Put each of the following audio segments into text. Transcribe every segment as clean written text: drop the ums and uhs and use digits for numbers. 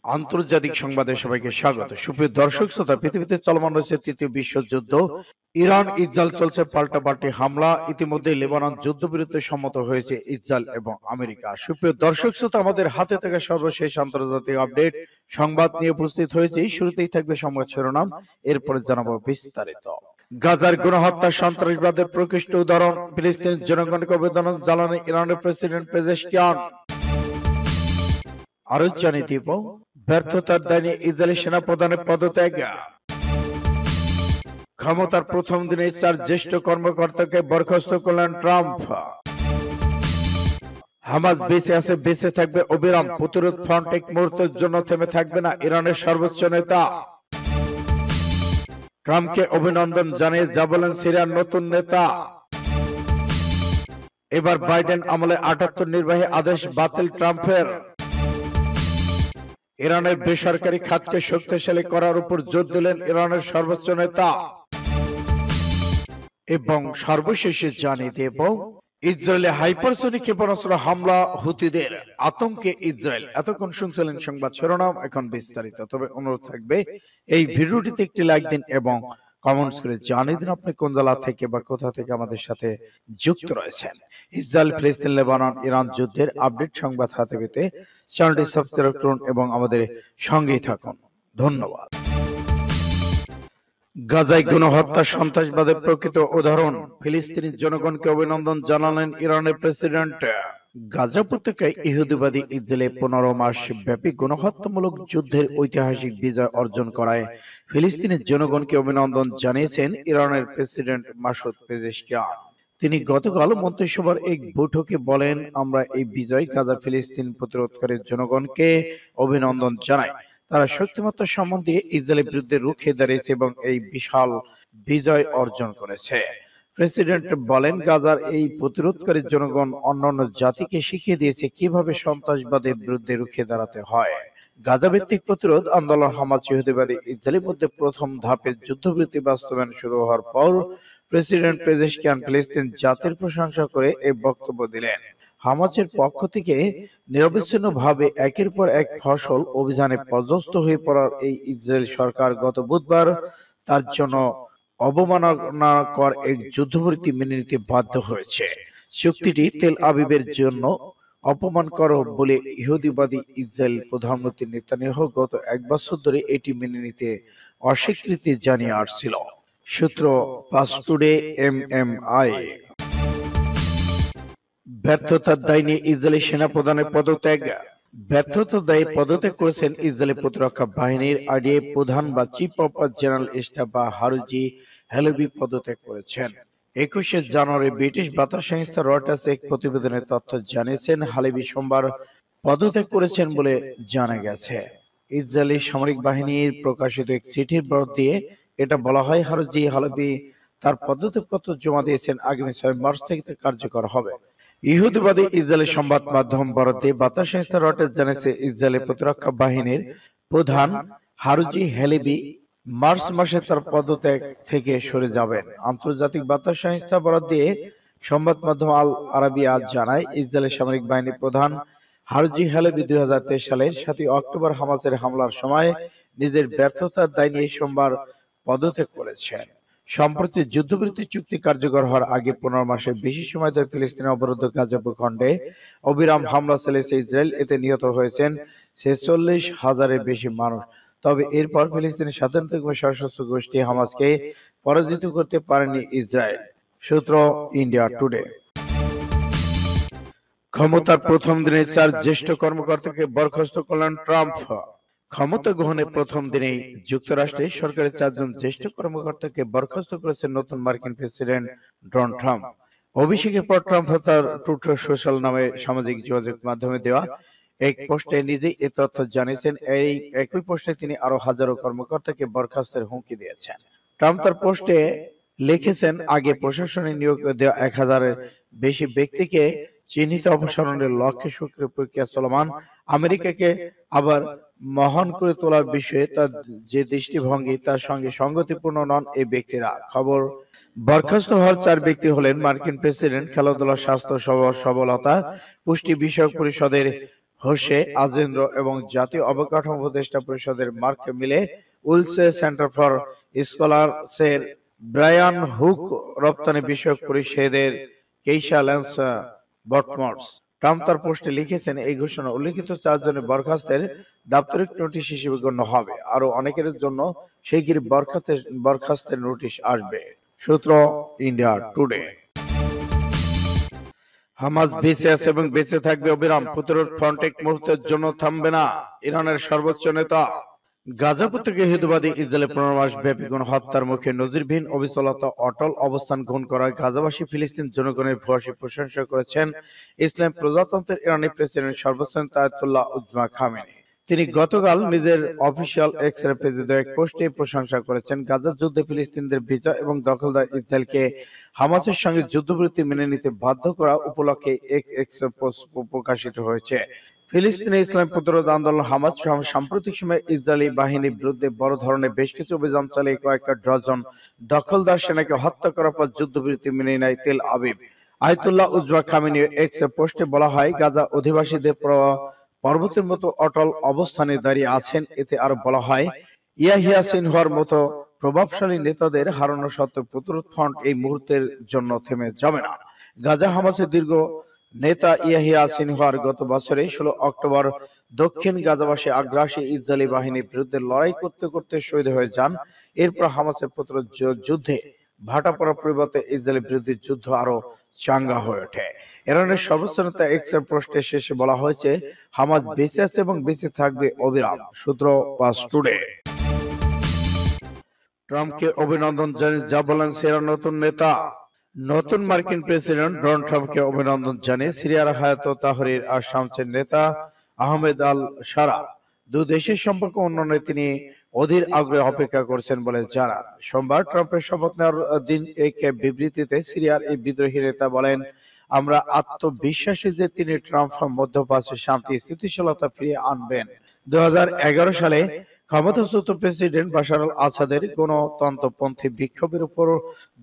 আন্তর্জাতিক সংবাদে সবাইকে স্বাগত। সুপ্রিয় দর্শক শ্রোতা, পৃথিবীতে চলমান রয়েছে তৃতীয় বিশ্বযুদ্ধ। ইরান ইসরায়েল চলছে পাল্টাপাল্টি হামলা। ইতিমধ্যে লেবানন যুদ্ধবিরতিতে সম্মত হয়েছে ইসরায়েল এবং আমেরিকা। সুপ্রিয় দর্শক শ্রোতা, আমাদের হাতে থাকা সর্বশেষ আন্তর্জাতিক আপডেট সংবাদ নিয়ে উপস্থিত হয়েছে। শুরুতেই থাকবে সংবাদ শিরোনাম, এরপরে জানাবো বিস্তারিত। গাজার গণহত্যা সন্ত্রাসবাদের প্রকৃষ্ট উদাহরণ, ফিলিস্তিনের জনগণকে অভিনন্দন জানালেন ইরানের প্রেসিডেন্ট পেজেশকিয়ান। আরো জানিয়ে দিব, ব্যর্থতার দায় নিয়ে ইসরায়েলি সেনাপ্রধানের পদত্যাগ। ক্ষমতার প্রথম দিনে 4 জ্যেষ্ঠ কর্মকর্তাকে বরখাস্ত করলেন ট্রাম্প। হামাস বেঁচে আছে, বেঁচে থাকবে অবিরাম। প্রতিরোধ ফ্রন্ট এক মুহূর্তের জন্য থেমে থাকবে না, ইরানের সর্বোচ্চ নেতা। ট্রাম্পকে অভিনন্দন জানিয়ে যা বলেন সিরিয়ার নতুন নেতা। এবার বাইডেন আমলে 78 নির্বাহী আদেশ বাতিল ট্রাম্পের। ইরানের বেসরকারি খাতকে শক্তিশালী করার উপর জোর দিলেন ইরানের সর্বোচ্চ নেতা। এবং সর্বশেষে জানিয়ে দেব, ইসরায়েলে হাইপারসনিক ক্ষেপণাস্ত্র হামলা, হুতিদের আতঙ্কে ইসরায়েল। এতক্ষণ শুনছিলেন সংবাদ শিরোনাম, এখন বিস্তারিত। তবে অনুরোধ থাকবে, এই ভিডিওটিতে একটি লাইক দিন এবং কমেন্টস করে জানিয়ে দিন আপনি কোন জেলা থেকে বা কোথা থেকে আমাদের সাথে যুক্ত রয়েছেন। ইসরায়েল, ফিলিস্তিন, লেবানন, ইরান যুদ্ধের আপডেট সংবাদ হাতে পেতে চ্যানেলটি সাবস্ক্রাইব করুন এবং আমাদের সঙ্গেই থাকুন। ধন্যবাদ। গাজায় গণহত্যা সন্ত্রাসবাদের প্রকৃত উদাহরণ, ফিলিস্তিনি জনগণকে অভিনন্দন জানালেন ইরানের প্রেসিডেন্ট। গাজা উপত্যকায় ইহুদিবাদী ইসরায়েলে 15 মাস ব্যাপী গণহত্যামূলক যুদ্ধের ঐতিহাসিক বিজয় অর্জন করায় ফিলিস্তিনের জনগণকে অভিনন্দন জানিয়েছেন ইরানের প্রেসিডেন্ট মাসুদ পেজেশকিয়ান। তিনি গতকাল মন্ত্রিসভার এক বৈঠকে বলেন, আমরা এই বিজয় গাজা ফিলিস্তিন প্রতিরোধকারী জনগণকে অভিনন্দন জানাই। তারা শক্তিমত্তার সম্মান দিয়ে ইসরায়েলের বিরুদ্ধে রুখে দাঁড়িয়েছে এবং এই বিশাল বিজয় অর্জন করেছে। প্রেসিডেন্ট বলেন, গাজার এই প্রতিরোধকারী জনগণ অন্যান্য জাতিকে শিখিয়ে দিয়েছে কিভাবে সন্ত্রাসবাদের বিরুদ্ধে রুখে দাঁড়াতে হয়। গাজা ভিত্তিক প্রতিরোধ আন্দোলন হামাস ইহুদিবাদী ইসরায়েলের মধ্যে প্রথম ধাপের যুদ্ধবিরতি বাস্তবায়ন শুরু হওয়ার পর প্রেসিডেন্ট পেজেশকিয়ান ফিলিস্তিন জাতির প্রশংসা করে এই বক্তব্য দিলেন। হামাসের পক্ষ থেকে নিরবিচ্ছিন্নভাবে একের পর এক ফসল অভিযানে পর্যস্ত হয়ে পড়ার এই ইসরায়েল সরকার গত বুধবার তার জন্য অবমাননাকর এক যুদ্ধবিরতি মেনে নিতে বাধ্য হয়েছে। চুক্তিটি তেল আবিবের জন্য অপমানকর বলে ইহুদিবাদী ইসরায়েল প্রধানমন্ত্রী নেতানিয়াহু গত 1 বছর ধরে এটি মেনে নিতে অস্বীকৃতি জানিয়ে আসছিল। সূত্র পাঁচ টুডে এমএমআই। ব্যর্থতার দায় নিয়ে ইসরায়েলি সেনাপ্রধানের পদত্যাগ। ব্যর্থতার দায়ে পদত্যাগ করেছেন ইসরায়েলি প্রতিরক্ষা বাহিনীর আইডিএফ প্রধান বা চিফ অফ জেনারেল স্টাফ বা হারুজি হেলেভি পদত্যাগ করেছেন। 21শে জানুয়ারি ব্রিটিশ বার্তা সংস্থা রয়টার্স এক প্রতিবেদনের তথ্য জানিয়েছেন, হালেভি সোমবার পদত্যাগ করেছেন বলে জানা গেছে। ইসরায়েলি সামরিক বাহিনীর প্রকাশিত এক চিঠির বরাত দিয়ে এটা বলা হয়, হারুজি হালেভি তার পদত্যাগপত্র জমা দিয়েছেন। আগামী 6 মার্চ থেকে কার্যকর হবে। ইহুদিবাদী ইসরায়েলের সংবাদ মাধ্যম বরাত দিয়ে বার্তা সংস্থা রয়টার্স জানিয়েছে, ইসরায়েলের প্রতিরক্ষা বাহিনীর প্রধান হারুজি হেলেভি মার্চ মাসে তার পদত্যাগ থেকে সরে যাবেন। আন্তর্জাতিক বার্তা সংস্থা বরাত দিয়ে সংবাদ মাধ্যম আল আরাবিয়া জানায়, ইসরায়েলের সামরিক বাহিনীর প্রধান হারুজি হেলেভি 2023 সালের 7 অক্টোবর হামাসের হামলার সময় নিজের ব্যর্থতার দায় নিয়ে সোমবার পদত্যাগ করেছেন। সম্প্রতি যুদ্ধবিরতি চুক্তি কার্যকর হওয়ার আগে 15 মাসের বেশি সময় ধরে ফিলিস্তিনের অবরুদ্ধ গাজা ভূখণ্ডে অবিরাম হামলা চালিয়েছে ইসরায়েল। এতে নিহত হয়েছেন 46,000-এর বেশি মানুষ। তবে এরপর ফিলিস্তিনের স্বাধীনতাকামী সশস্ত্র গোষ্ঠী হামাসকে পরাজিত করতে পারেনি ইসরায়েল। সূত্র ইন্ডিয়া টুডে। ক্ষমতার প্রথম দিনে 4 জ্যেষ্ঠ কর্মকর্তাকে বরখাস্ত করলেন ট্রাম্প। ক্ষমতা গ্রহণের প্রথম দিনেই যুক্তরাষ্ট্রের সরকারের 4 জন জ্যেষ্ঠ কর্মকর্তাকে বরখাস্ত করেছেন নতুন মার্কিন প্রেসিডেন্ট ডোনাল্ড ট্রাম্প। অভিষেকের পর ট্রাম্প তার ট্রুথ সোশ্যাল নামে সামাজিক যোগাযোগ মাধ্যমে দেওয়া এক পোস্টে নিজেই এ তথ্য জানিয়েছেন। এই একই পোস্টে তিনি আরো হাজারো কর্মকর্তাকে বরখাস্তের হুমকি দিয়েছেন। ট্রাম্প তার পোস্টে লিখেছেন, আগে প্রশাসনে নিয়োগ দেওয়া 1000-এর বেশি ব্যক্তিকে চিহ্নিত অপসারণের লক্ষ্যে সক্রিয় প্রক্রিয়া চলমান। আমেরিকাকে আবার মহান করে তোলার বিষয়ে তার যে দৃষ্টিভঙ্গি তার সঙ্গে সঙ্গতিপূর্ণ নন এই ব্যক্তিরা। খবর, বরখাস্ত হওয়ার 4 ব্যক্তি হলেন মার্কিন প্রেসিডেন্ট, খেলাধুলা, স্বাস্থ্য, সবলতা, পুষ্টি বিষয়ক পরিষদের হোসে আজেন্দ্র এবং জাতীয় অবকাঠামো উপদেষ্টা পরিষদের মার্ক মিলে উইলসে সেন্টার ফর স্কলারসের ব্রায়ান হুক রপ্তানি বিষয়ক পরিষদের কেইশা ল্যান্স বটমর্স। ট্রাম্প তার পোস্টে লিখেছেন, এই ঘোষণা উল্লিখিত 4 জনের বরখাস্তের দাপ্তরিক নোটিশ হিসেবে গণ্য হবে। আরো অনেকের জন্য শিগগিরই বরখাস্তের নোটিশ আসবে। সূত্র ইন্ডিয়া টুডে। হামাস বেঁচে আছে এবং বেঁচে থাকবে অবিরাম। প্রতিরোধ ফ্রন্ট এক মুহূর্তের জন্য থামবে না, ইরানের সর্বোচ্চ নেতা। গাজা উপত্যকায় ইহুদিবাদী ইসরায়েলের 15 মাস ব্যাপী গণহত্যার মুখে নজিরবিহীন অবিচলতা অটল অবস্থান গ্রহণ করায় গাজাবাসী ফিলিস্তিন জনগণের ভূয়সী প্রশংসা করেছেন ইসলাম প্রজাতন্ত্রের ইরানি প্রেসিডেন্ট সর্বোচ্চ নেতা আয়াতুল্লাহ উজমা খামেনি। তিনি গতকাল নিজের অফিসিয়াল এক্স পেজে দেওয়া এক পোস্টে প্রশংসা করেছেন। গাজার যুদ্ধে ফিলিস্তিনদের বিজয় এবং দখলদার ইসরায়েলকে হামাসের সঙ্গে যুদ্ধবিরতি মেনে নিতে বাধ্য করা উপলক্ষে এক এক্স পোস্ট প্রকাশিত হয়েছে। ফিলিস্তিনে ইসলাম প্রতিরোধ আন্দোলন হামাস সাম্প্রতিক সময়ে ইসরায়েলি বাহিনীর বিরুদ্ধে বড় ধরনের বেশ কিছু অভিযান চালিয়ে কয়েকটা ডজন দখলদার সেনাকে হত্যা করার পর যুদ্ধবিরতি মেনে নেয় Tel Aviv. Ayatollah Uzma Khamenei X পোস্টে বলা হয়, গাজা অধিবাসীদের পর্বতের মতো অটল অবস্থানে দাঁড়িয়ে আছেন। এতে আরো বলা হয়, ইয়াহিয়া সিনওয়ার মতো প্রভাবশালী নেতাদের হারানো সত্ত্বেও প্রতিরোধ ফ্রন্ট এই মুহূর্তের জন্য থেমে যাবে না। গাজা হামাসের দীর্ঘ নেতা ইয়াহিয়া সিনওয়ার গত বছরের 16 অক্টোবর দক্ষিণ গাজাবাসী আগ্রাসী ইসরায়েলি বাহিনীর বিরুদ্ধে লড়াই করতে করতে শহীদ হয়ে যান। এরপর হামাসের প্রতিরোধ যুদ্ধে ভাটা পড়ার পরিবর্তে ইসরায়েলের বিরুদ্ধে যুদ্ধ আরো চাঙ্গা হয়ে ওঠে। ইরানের সর্বোচ্চ নেতা এক্স পোস্টের শেষে বলা হয়েছে, হামাস বেঁচে আছে এবং বেঁচে থাকবে অবিরাম। সূত্র পাস টুডে। ট্রাম্পকে অভিনন্দন জানিয়ে যা বলেন সিরিয়ার নতুন নেতা। নতুন মার্কিন প্রেসিডেন্ট ডোনাল্ড ট্রাম্পকে অভিনন্দন জানিয়ে সিরিয়ার হায়াত তাহরির আর শামসের নেতা আহমেদ আল শারা দুই দেশের সম্পর্ক উন্নয়নে তিনি অধীর আগ্রহে অপেক্ষা করছেন বলে জানান। সোমবার ট্রাম্পের শপথ নেওয়ার দিন এক বিবৃতিতে সিরিয়ার এই বিদ্রোহী নেতা বলেন, আমরা আত্মবিশ্বাসী যে তিনি ট্রাম্প মধ্যপ্রাচ্যে শান্তি স্থিতিশীলতা ফিরিয়ে আনবেন। 2011 সালে ক্ষমতাচ্যুত প্রেসিডেন্ট বাশার আল আসাদের গণতন্ত্রপন্থী বিক্ষোভের উপর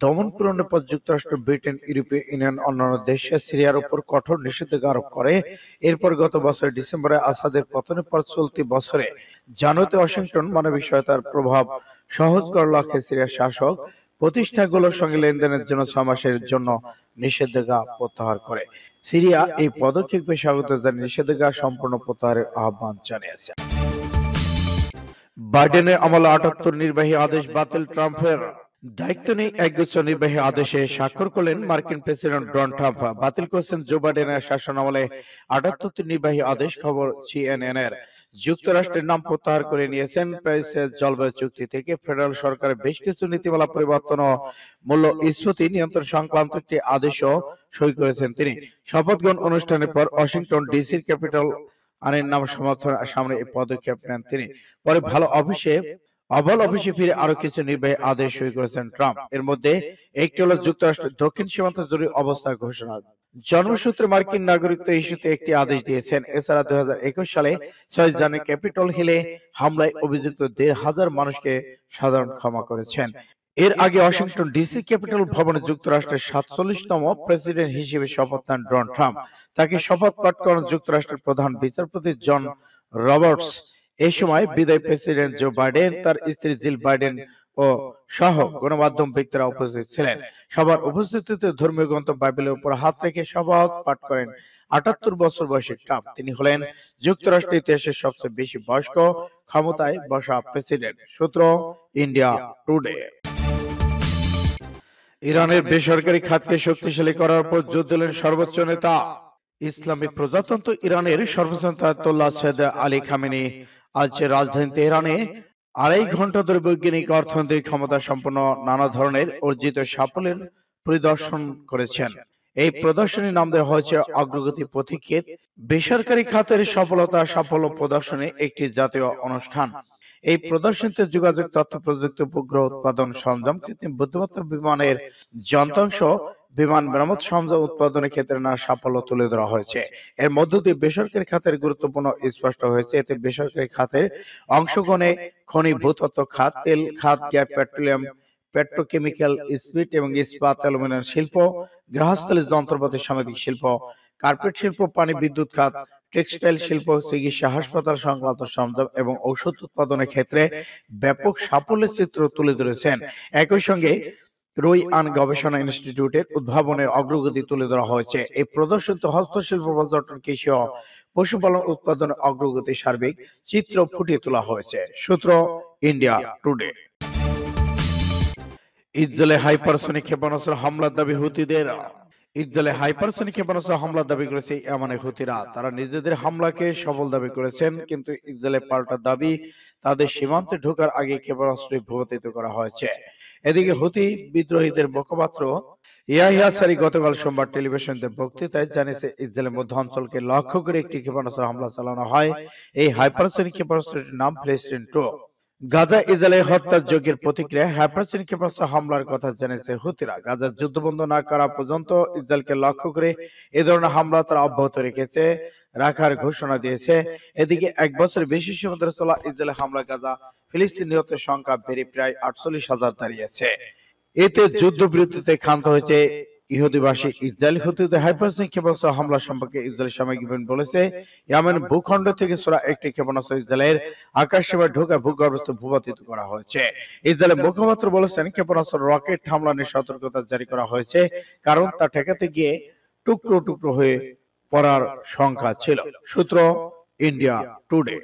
দমন পূরণের পর যুক্তরাষ্ট্র, ব্রিটেন, ইউরোপীয় ইউনিয়ন অন্যান্য দেশে সিরিয়ার উপর কঠোর নিষেধাজ্ঞা আরোপ করে। এরপর গত বছর ডিসেম্বরে আসাদের পতনের পর চলতি বছরে জানুয়ারিতে ওয়াশিংটন মানবিক সহায়তার প্রভাব সহজ করার লক্ষ্যে সিরিয়ার শাসক প্রতিষ্ঠানগুলোর সঙ্গে লেনদেনের জন্য 6 মাসের জন্য নিষেধাজ্ঞা প্রত্যাহার করে। সিরিয়া এই পদক্ষেপকে স্বাগত জানিয়ে নিষেধাজ্ঞা সম্পূর্ণ প্রত্যাহারের আহ্বান জানিয়েছে। বাইডেনের আমলে 78 নির্বাহী আদেশ বাতিল। ট্রাম্পের দায়িত্ব নেই একগুচ্ছ নির্বাহী আদেশে স্বাক্ষর করলেন মার্কিন প্রেসিডেন্ট ডোনাল্ড ট্রাম্প। বাতিল করেছেন জো বাইডেনের শাসন আমলে 78টি নির্বাহী আদেশ। খবর সিএনএন এর। যুক্তরাষ্ট্রের নাম প্রত্যাহার করে নিয়েছেন প্যারিসের জলবায়ু চুক্তি থেকে। ফেডারেল সরকারের বেশ কিছু নীতিমালা পরিবর্তন ও মূল্যস্ফীতি নিয়ন্ত্রণ সংক্রান্ত একটি আদেশও সই করেছেন তিনি। শপথ গ্রহণ অনুষ্ঠানের পর ওয়াশিংটন ডিসির ক্যাপিটাল আইনের নাম সমর্থনের সামনে এই পদক্ষেপ নেন তিনি। পরে ওভাল অফিসে ফিরে আরো কিছু নির্বাহী আদেশ সই করেছেন ট্রাম্প। এর মধ্যে একটি হল যুক্তরাষ্ট্রের দক্ষিণ সীমান্ত জরুরি অবস্থা ঘোষণা। জন্মসূত্রে মার্কিন নাগরিকত্ব ইস্যুতে একটি আদেশ দিয়েছেন। এছাড়া 2021 সালে 6 জানুয়ারি ক্যাপিটল হিলে হামলায় অভিযুক্ত 1,500 মানুষকে সাধারণ ক্ষমা করেছেন। এর আগে ওয়াশিংটন ডিসি ক্যাপিটল ভবনে যুক্তরাষ্ট্রের 47তম প্রেসিডেন্ট হিসেবে শপথ নেন ডোনাল্ড ট্রাম্প। তাকে শপথ পাঠ করান যুক্তরাষ্ট্রের প্রধান বিচারপতি জন রবার্টস। এই সময় বিদায়ী প্রেসিডেন্ট জো বাইডেন, তার স্ত্রী জিল বাইডেন ও সহ গণমাধ্যম ব্যক্তিরা উপস্থিত ছিলেন। সবার উপস্থিতিতে ধর্মীয় গ্রন্থ বাইবেলের উপর হাত রেখে শপথ পাঠ করেন 78 বছর বয়সী ট্রাম্প। তিনি হলেন যুক্তরাষ্ট্রের ইতিহাসের সবচেয়ে বেশি বয়স্ক ক্ষমতায় বসা প্রেসিডেন্ট। সূত্র ইন্ডিয়া টুডে। ইরানের বেসরকারি খাতকে শক্তিশালী করার উপর জোর দিলেন সর্বোচ্চ নেতা। ইসলামী প্রজাতন্ত্র ইরানের সর্বোচ্চ নেতা আয়াতুল্লাহ সৈয়দ আলী খামেনি আজ রাজধানী তেহরানে 2.5 ঘন্টা ধরে বৈজ্ঞানিক, অর্থনৈতিক ক্ষমতা সম্পন্ন নানা ধরনের অর্জিত সাফল্যের পরিদর্শন করেছেন। এই প্রদর্শনীর নাম দেওয়া হয়েছে অগ্রগতি পথিকৃৎ। বেসরকারি খাতের সাফল্য প্রদর্শনী একটি জাতীয় অনুষ্ঠান। এই প্রদর্শনীতে যোগাযোগ, তথ্য প্রযুক্তি, উপগ্রহ উৎপাদন সরঞ্জাম, কৃত্রিম বুদ্ধিমত্তা, বিমানের যন্ত্রাংশ, বিমান মেরামত সরঞ্জাম উৎপাদনের ক্ষেত্রে নানা সাফল্য তুলে ধরা হয়েছে। এর মধ্য দিয়ে বেসরকারি খাতের গুরুত্বপূর্ণ স্পষ্ট হয়েছে। এতে বেসরকারি খাতের অংশগ্রহণে খনি, ভূতত্ত্ব খাত, তেল খাত, গ্যাস পেট্রোলিয়াম, পেট্রোকেমিক্যাল, স্পিড এবং ইস্পাত, অ্যালুমিনিয়াম শিল্প, গৃহস্থলী যন্ত্রপাতি, সামগ্রিক শিল্প, কার্পেট শিল্প, পানি, বিদ্যুৎ খাত, টেক্সটাইল শিল্প, চিকিৎসা, হাসপাতাল সংক্রান্ত সরঞ্জাম এবং ঔষধ উৎপাদনের ক্ষেত্রে ব্যাপক সাফল্যের চিত্র তুলে ধরেছেন। একই সঙ্গে রুই আন গবেষণা ইনস্টিটিউটের উদ্ভাবনের অগ্রগতি তুলে ধরা হয়েছে। এই প্রদর্শিত হস্তশিল্প, পর্যটন, কৃষি ও পশুপালন উৎপাদনের অগ্রগতি সার্বিক চিত্র ফুটিয়ে তোলা হয়েছে। সূত্র ইন্ডিয়া টুডে। ইসরায়েলে হাইপারসনিক ক্ষেপণাস্ত্র হামলার দাবি হুতিদের। ইসরায়েলে হাইপারসনিক ক্ষেপণাস্ত্র হামলার দাবি করেছে ইয়ামানের হুতিরা। তারা নিজেদের হামলাকে সফল দাবি করেছেন, কিন্তু ইসরায়েলের পাল্টা দাবি তাদের সীমান্তে ঢোকার আগে ক্ষেপণাস্ত্রে ভূপাতিত করা হয়েছে। এদিকে হুতি বিদ্রোহীদের মুখপাত্র ইয়াহিয়া সারি গতকাল সোমবার টেলিভিশনে বক্তৃতায় জানিয়েছে, ইসরায়েলের মধ্য অঞ্চলকে লক্ষ্য করে একটি ক্ষেপণাস্ত্র হামলা চালানো হয়। এই হাইপারসনিক ক্ষেপণাস্ত্রটির নাম ফিলিস্তিন-2। গাজা ইসরায়েলের হত্যাযজ্ঞের প্রতিক্রিয়ায় হাইপারসনিক ক্ষেপণাস্ত্র হামলার কথা জানিয়েছে হুতিরা। গাজার যুদ্ধবন্ধ না করা পর্যন্ত ইসরায়েলকে লক্ষ্য করে এ ধরনের হামলা তারা অব্যাহত রাখার ঘোষণা দিয়েছে। এদিকে এক বছরের বেশি সময় ধরে চলা ইসরায়েলের হামলা গাজা ফিলিস্তিন নিহতের সংখ্যা বেড়ে প্রায় 48,000 দাঁড়িয়েছে। এতে যুদ্ধবিরতিতে ক্ষান্ত হয়েছে ইহুদিবাসী ইসরায়েল। হুতিদের হাইপারসনিক ক্ষেপণাস্ত্র হামলা সম্পর্কে ইসরায়েল সাময়িক বিবরণ বলেছে, ইয়েমেন ভূখণ্ড থেকে ছোড়া একটি ক্ষেপণাস্ত্র ইসরায়েলের আকাশসীমায় ঢোকা ভূগর্ভস্থ ভূপাতিত করা হয়েছে। ইসরায়েলের মুখপাত্র বলেছেন, ক্ষেপণাস্ত্র রকেট হামলা নিয়ে সতর্কতা জারি করা হয়েছে, কারণ তা ঠেকাতে গিয়ে টুকরো টুকরো হয়ে পড়ার সংখ্যা ছিল। সূত্র ইন্ডিয়া টুডে।